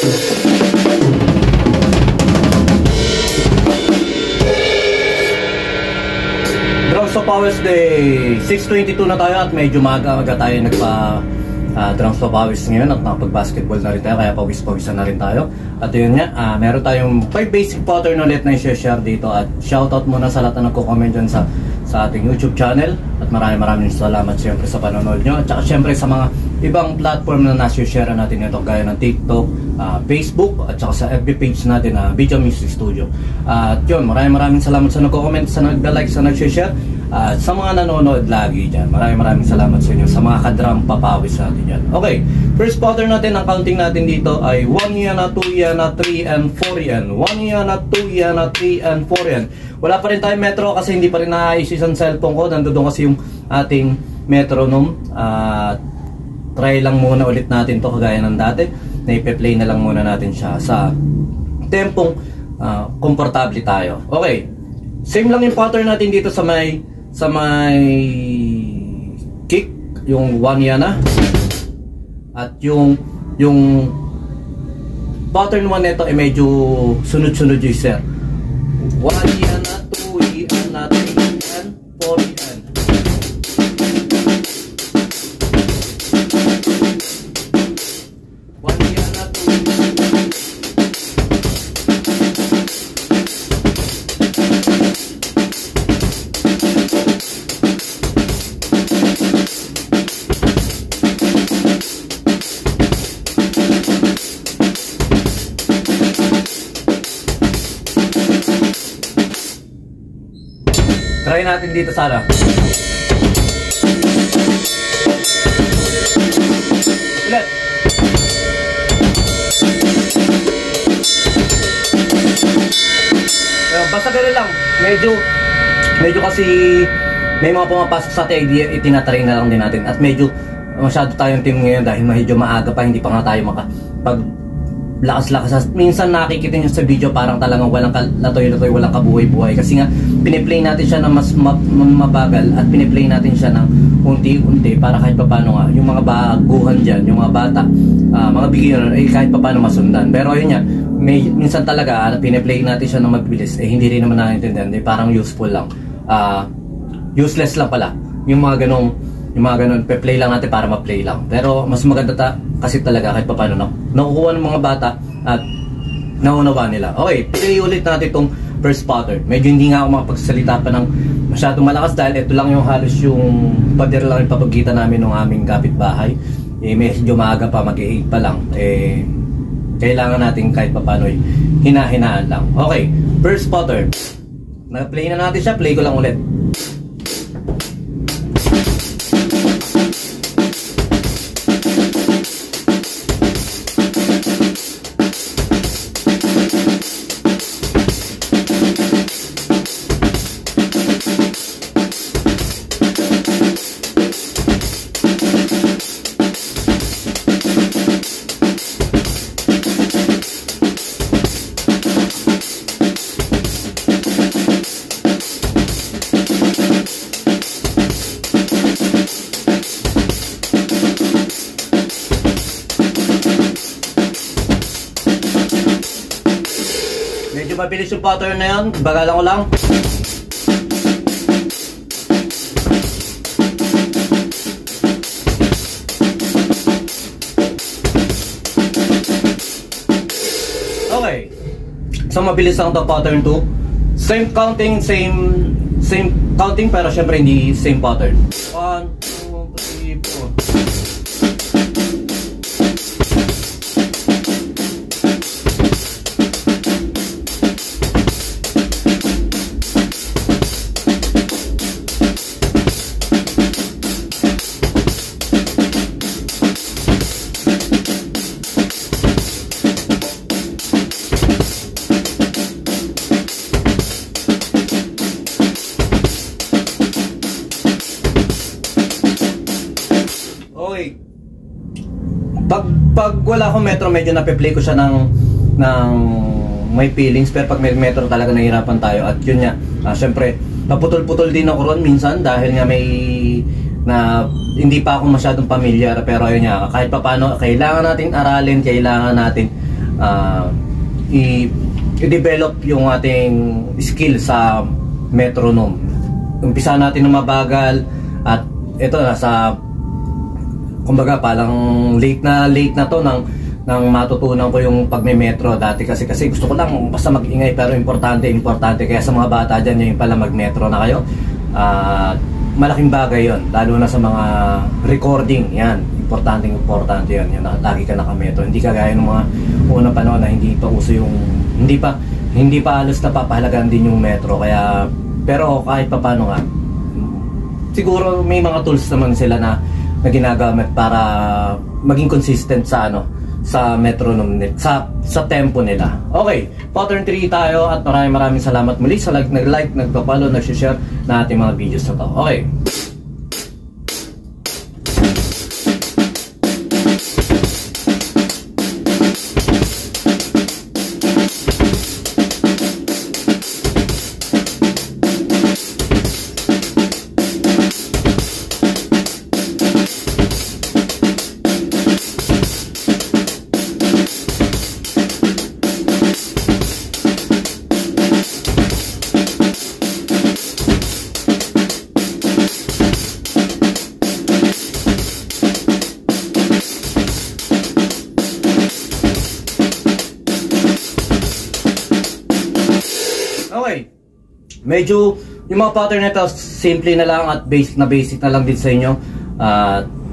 Drums to Powers Day 6:22 na tayo at medyo maaga tayo nagpa Drums to Powers ngayon at nakapag-basketball na rin tayo, kaya pawis-pawisan na rin tayo. At yun nga, meron tayong 5 basic pattern ulit na i-share dito. At shoutout muna sa lahat na nagko-comment dyan sa ating YouTube channel. At maraming salamat siyempre sa panonood nyo. At saka siyempre sa mga ibang platform na nasi-share natin ito, gaya ng TikTok, Facebook, at saka sa FB page natin na Video Music Studio. At yun, maraming salamat sa nagko-comment, sa nagda-like, sa nag-share. Sa mga nanonood lagi dyan, maraming salamat sa inyo, sa mga ka-drum papawis natin dyan. Okay, first pattern natin, ang counting natin dito ay 1 yana, 2 yana, 3 and 4 yan. 1 yana, 2 yana, 3 and 4 yan. Wala pa rin tayong metro kasi hindi pa rin naayos ang cellphone ko. Nandun kasi yung ating metronome. Try lang muna ulit natin to kagaya ng dati. Na-play na lang muna natin siya sa tempong komportable tayo. Okay, same lang yung pattern natin dito sa may kick, yung 1 yana. At yung pattern 1 nito ay medyo sunod-sunod yung sir. 1 yana, 2 yana, 3 and 4 yan. Try natin dito sana. Ulit. Basta gano'n lang. Medyo kasi may mga pumapasok sa ating idea, itinatry na lang din natin. At medyo masyado tayong team ngayon dahil medyo maaga pa, hindi pa nga tayo lakas-lakas. Minsan nakikita nyo sa video parang talagang walang latoy-latoy, walang kabuhay-buhay. Kasi nga, piniplay natin siya ng mas mabagal at piniplay natin siya ng unti-unti para kahit paano nga, yung mga baguhan dyan, yung mga bata, mga beginner, kahit paano masundan. Pero ayun nga, minsan talaga, piniplay natin siya ng magbilis, hindi rin naman naintindihan, parang useful lang. Useless lang pala. Yung mga ganong, pe-play lang natin para ma-play lang. Pero mas maganda kasi talaga kahit paano nakukuha ng mga bata at naunawa nila. Okay, play ulit natin itong first pattern. Medyo hindi nga ako makapagsalita pa ng masyadong malakas dahil ito lang yung halos yung pader lang yung papagitan namin ng aming kapitbahay. Medyo maaga pa, mag-8 pa lang. Kailangan natin kahit paano hinahinaan lang. Okay, first pattern. Na-play na natin siya, play ko lang ulit. Mabilis yung pattern na yun, bagalan ko lang. Okay, so mabilis lang ito pattern 2. Same counting, same counting, pero syempre hindi same pattern. 1, 2, 3, 4. Pag wala akong metro, medyo nape-play ko siya ng may feelings, pero pag may metro talaga nahihirapan tayo. At yun nga, syempre naputol-putol din ako ron minsan dahil nga hindi pa ako masyadong pamilyar. Pero ayun nga, kahit pa paano, kailangan natin aralin, kailangan natin i-develop yung ating skill sa metronome. Umpisa natin ng mabagal at ito nasa kumbaga parang late na to nang matutunan ko yung pagme-metro. Dati kasi gusto ko lang basta mag-ingay, pero importante kaya sa mga bata dyan yung pala mag-metro na kayo. Malaking bagay yon, lalo na sa mga recording. Yan, importante yun, yung lagi ka nakametro. Hindi kagaya ng mga unang panahon na hindi pa uso yung hindi pa halos napapahalagan din yung metro. Kaya pero kahit pa paano nga, siguro may mga tools naman sila na ginagamit para maging consistent sa metronome sa tempo nila. Okay, pattern 3 tayo at maraming salamat muli sa nag-like, nagpa-follow, nag-share na ating mga videos na to. Okay. Okay, medyo yung mga pattern nito simple na lang at basic na lang din sa inyo.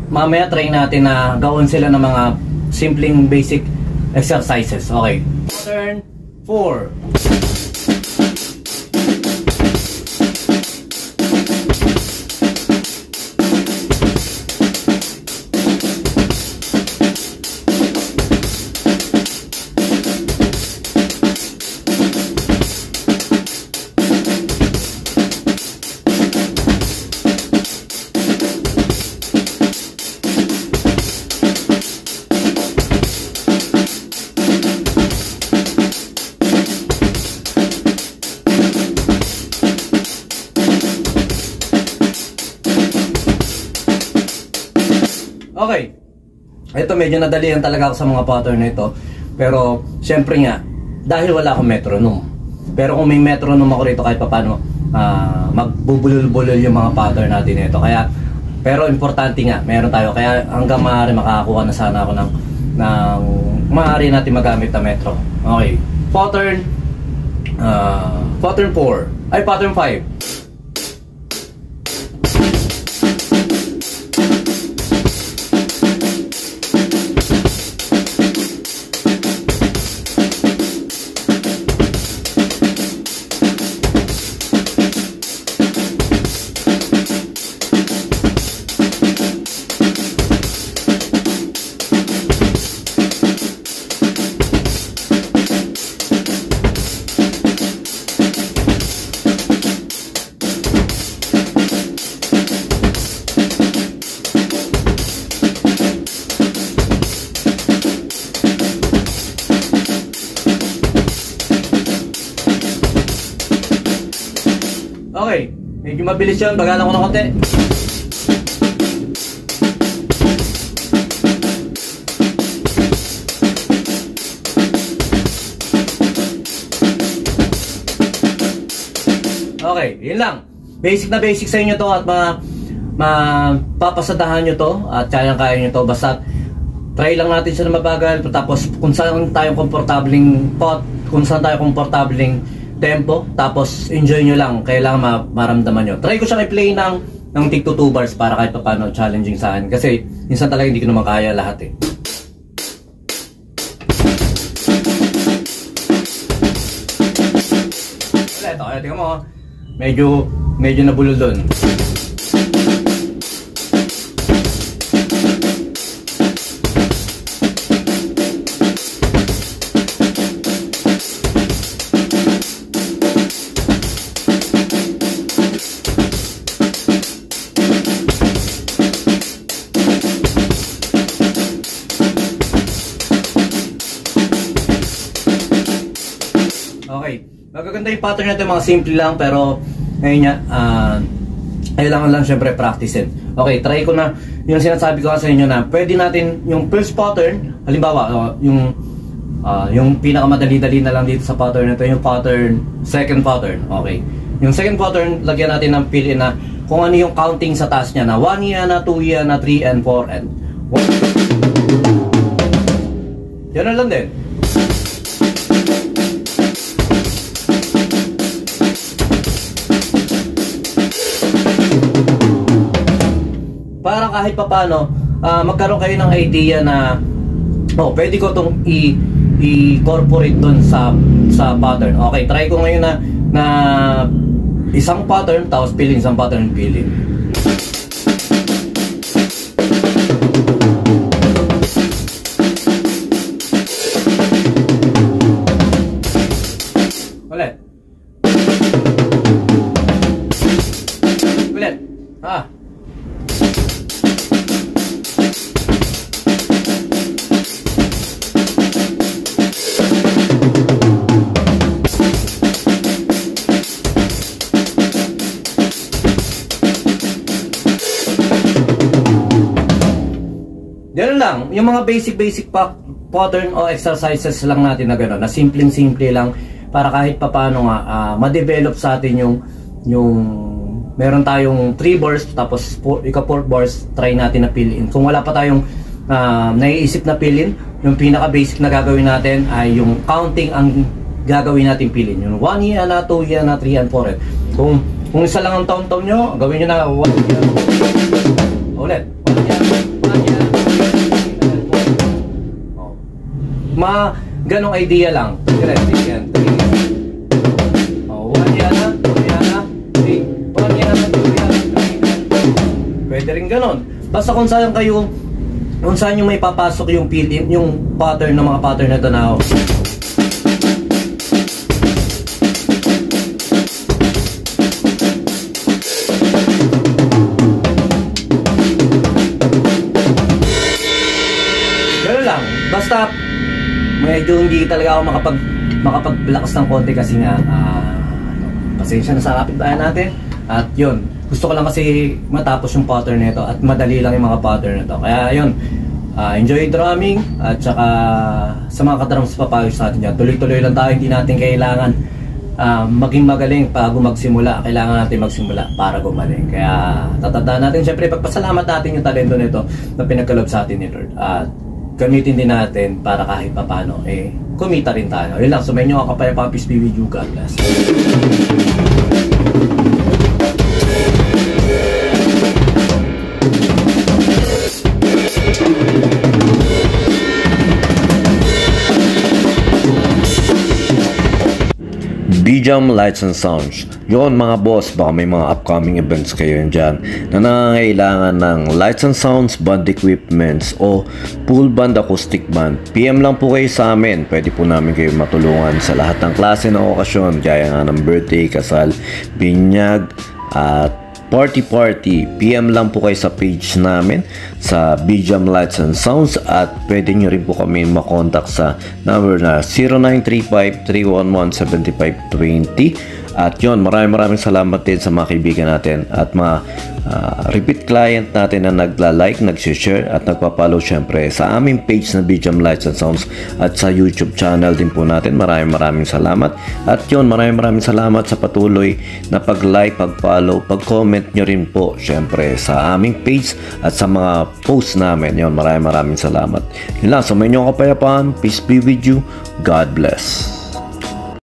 Mamaya try natin na gawin sila ng mga simpleng basic exercises. Okay, pattern 4. Okay, ito medyo nadalihan talaga ako sa mga pattern na ito. Pero syempre nga, dahil wala akong metronome. Pero kung may metronome ako rito, kahit pa paano magbubulol-bulol yung mga pattern natin ito. Kaya, pero importante nga, meron tayo. Kaya hanggang maaari makakakuha na sana ako ng maaari natin magamit na metro. Okay, pattern 4 ay pattern 5. Okay, medyo mabilis yun. Bagalan ko ng konti. Okay, yun lang. Basic na basic sa inyo to at mapapasadahan nyo to at kaya nyo to. Basta try lang natin siya na mabagal. Tapos kung saan tayo komportabling tempo, tapos enjoy nyo lang. Kailangan maramdaman nyo. Try ko siyang i-play ng tig 2 bars para kahit paano challenging sa akin. Kasi minsan talaga hindi ko naman kaya lahat eh. Ito, tingnan mo. Medyo nabulol doon. Okay, magaganda yung pattern natin, mga simple lang, pero ngayon nga, kailangan lang syempre practicein. Okay, try ko na yung sinasabi ko sa inyo na pwede natin yung first pattern, halimbawa, yung Yung pinakamadali-dali na lang dito sa pattern na ito, yung pattern, second pattern. Okay. Yung second pattern, lagyan natin ng fill-in na kung ano yung counting sa taas niya na 1 yana, 2 yana, 3 and 4 and 1. Yan na lang din. Para kahit papano, magkaroon kayo ng idea na pwede ko itong i-incorporate dun sa pattern. Okay, try ko ngayon na isang pattern tapos fill-in, isang pattern fill-in. Ulit. Ulit. Ganun lang, yung mga basic pattern o exercises lang natin na gano'n, na simple lang para kahit papano nga ma-develop sa atin yung meron tayong 3 bars tapos ika 4 bars, try natin na fill-in. Kung wala pa tayong naiisip na fill-in, yung pinaka basic na gagawin natin ay yung counting ang gagawin natin fill-in. Yung 1 yana, 2 yana, 3 and 4. Kung isa lang ang taon-taon nyo, gawin nyo na 1 yana. Ulit, 1 yana, 1 yana. Ganong idea lang. 1 yana, 2 yana, 3. 1 yana, 2 yana, 3. Pwede rin ganon. Basta kung saan yung may papasok yung fill-in, yung pattern ng mga pattern na ito na gano'n lang. Basta medyo hindi talaga ako makapaglakas ng konti kasi nga pasensya na sa kapitbahay natin. At yun, gusto ko lang kasi matapos yung pattern nito at madali lang yung mga pattern nito. Kaya yun, enjoy drumming at saka sa mga kadrams papayos sa atin dyan. Tuloy-tuloy lang tayo, hindi natin kailangan maging magaling bago magsimula. Kailangan natin magsimula para gumaling. Kaya tatandaan natin, syempre pagpasalamat natin yung talento nito na pinagkaloob sa atin ni Lord. At gamitin din natin para kahit papano kumita rin tayo. Yun lang, sumayin nyo ako kapayapang peace be with you. God bless. BJAM Lights and Sounds. Yun mga boss, baka may mga upcoming events kayo dyan na nangangailangan ng lights and sounds, band equipments o full band acoustic band. PM lang po kayo sa amin. Pwede po namin kayo matulungan sa lahat ng klase ng okasyon, gaya nga ng birthday, kasal, binyag at party. PM lang po kayo sa page namin sa BJAM Lights and Sounds at pwede nyo rin po kami makontak sa number na 0935-311-7520. At yun, maraming salamat din sa mga kaibigan natin at mga repeat client natin na nagla-like, nag-share at nagpa-follow syempre sa aming page na BJAM Lights and Sounds at sa YouTube channel din po natin. Maraming salamat. At yun, maraming salamat sa patuloy na pag-like, pag-follow, pag-comment nyo rin po syempre sa aming page at sa mga posts namin. Yun, maraming salamat. Yun lang, sa may inyong kapayapaan. Peace be with you. God bless.